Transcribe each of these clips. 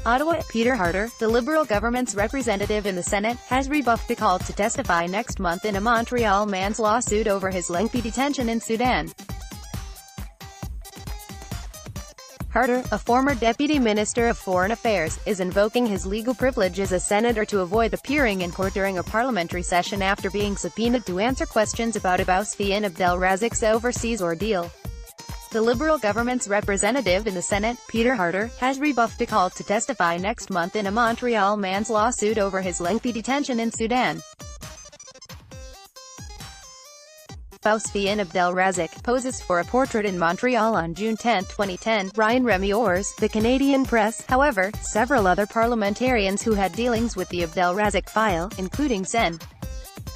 Ottawa, Peter Harder, the Liberal government's representative in the Senate, has rebuffed a call to testify next month in a Montreal man's lawsuit over his lengthy detention in Sudan. Harder, a former Deputy Minister of Foreign Affairs, is invoking his legal privilege as a senator to avoid appearing in court during a parliamentary session after being subpoenaed to answer questions about Abdelrazik and Abdelrazik's overseas ordeal. The Liberal government's representative in the Senate, Peter Harder, has rebuffed a call to testify next month in a Montreal man's lawsuit over his lengthy detention in Sudan. And Abdelrazik poses for a portrait in Montreal on June 10, 2010, Ryan Remiors, the Canadian press. However, several other parliamentarians who had dealings with the Abdelrazik file, including Sen.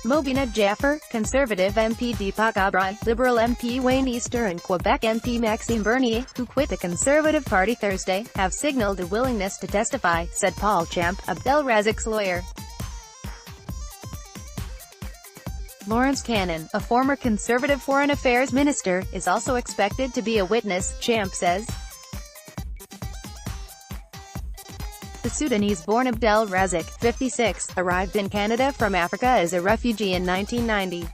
Mobina Jaffer, Conservative MP Deepak Abrai, Liberal MP Wayne Easter and Quebec MP Maxime Bernier, who quit the Conservative Party Thursday, have signaled a willingness to testify, said Paul Champ, Abdelrazik's lawyer. Lawrence Cannon, a former Conservative Foreign Affairs Minister, is also expected to be a witness, Champ says. The Sudanese-born Abdelrazik, 56, arrived in Canada from Africa as a refugee in 1990.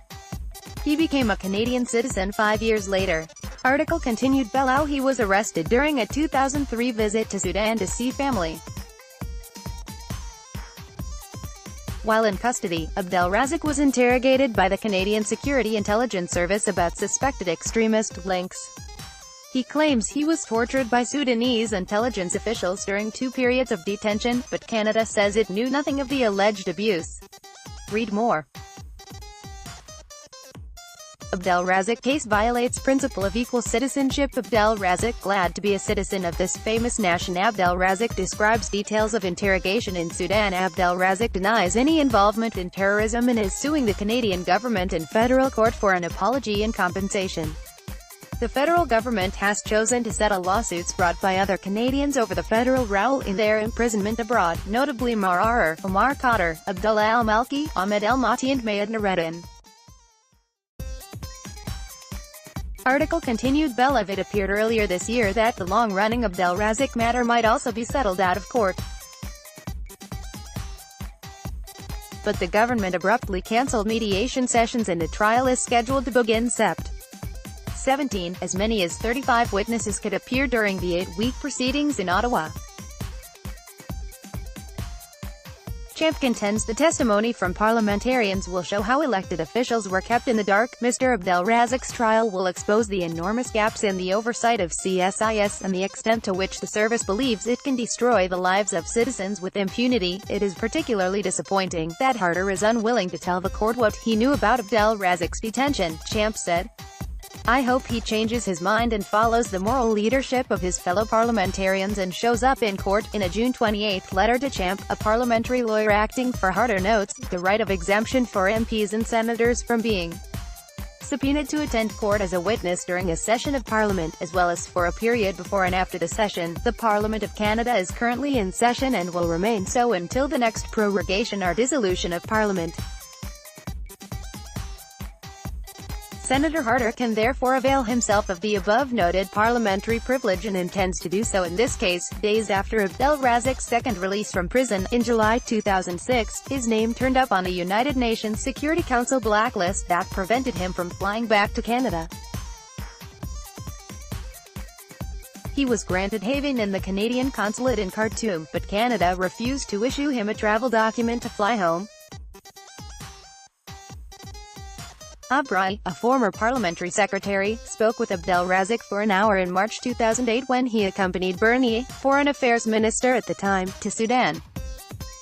He became a Canadian citizen 5 years later. Article continued. Below, he was arrested during a 2003 visit to Sudan to see family. While in custody, Abdelrazik was interrogated by the Canadian Security Intelligence Service about suspected extremist links. He claims he was tortured by Sudanese intelligence officials during 2 periods of detention, but Canada says it knew nothing of the alleged abuse. Read more. Abdelrazik case violates principle of equal citizenship. Abdelrazik, glad to be a citizen of this famous nation. Abdelrazik describes details of interrogation in Sudan. Abdelrazik denies any involvement in terrorism and is suing the Canadian government in federal court for an apology and compensation. The federal government has chosen to settle lawsuits brought by other Canadians over the federal role in their imprisonment abroad, notably Marar, Omar Khadr, Abdullah al-Malki, Ahmed el-Mati and Mayed Nureddin. Article continued. It appeared earlier this year that the long-running Abdelrazik matter might also be settled out of court. But the government abruptly cancelled mediation sessions and a trial is scheduled to begin Sept. 17. As many as 35 witnesses could appear during the 8-week proceedings in Ottawa. Champ contends the testimony from parliamentarians will show how elected officials were kept in the dark. Mr. Abdelrazik's trial will expose the enormous gaps in the oversight of CSIS and the extent to which the service believes it can destroy the lives of citizens with impunity. It is particularly disappointing that Harder is unwilling to tell the court what he knew about Abdelrazik's detention, Champ said. I hope he changes his mind and follows the moral leadership of his fellow parliamentarians and shows up in court. In a June 28 letter to Champ, a parliamentary lawyer acting for Harder notes the right of exemption for MPs and senators from being subpoenaed to attend court as a witness during a session of Parliament, as well as for a period before and after the session. The Parliament of Canada is currently in session and will remain so until the next prorogation or dissolution of Parliament. Senator Harder can therefore avail himself of the above-noted parliamentary privilege and intends to do so in this case. Days after Abdelrazik's second release from prison, in July 2006, his name turned up on a United Nations Security Council blacklist that prevented him from flying back to Canada. He was granted haven in the Canadian consulate in Khartoum, but Canada refused to issue him a travel document to fly home. Abrai, a former parliamentary secretary, spoke with Abdelrazik for an hour in March 2008 when he accompanied Bernier, Foreign Affairs Minister at the time, to Sudan.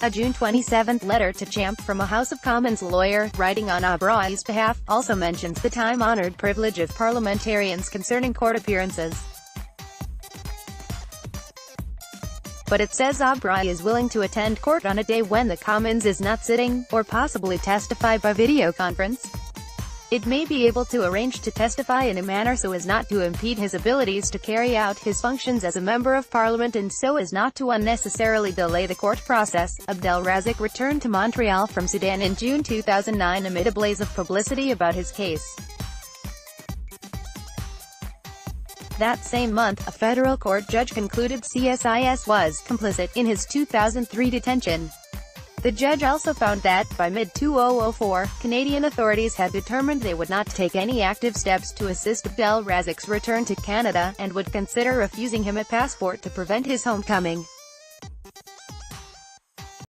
A June 27 letter to Champ from a House of Commons lawyer, writing on Abrai's behalf, also mentions the time-honored privilege of parliamentarians concerning court appearances. But it says Abrai is willing to attend court on a day when the Commons is not sitting, or possibly testify by video conference. It may be able to arrange to testify in a manner so as not to impede his abilities to carry out his functions as a member of parliament and so as not to unnecessarily delay the court process. Abdelrazik returned to Montreal from Sudan in June 2009 amid a blaze of publicity about his case. That same month, a federal court judge concluded CSIS was complicit in his 2003 detention. The judge also found that, by mid-2004, Canadian authorities had determined they would not take any active steps to assist Abdelrazik's return to Canada, and would consider refusing him a passport to prevent his homecoming.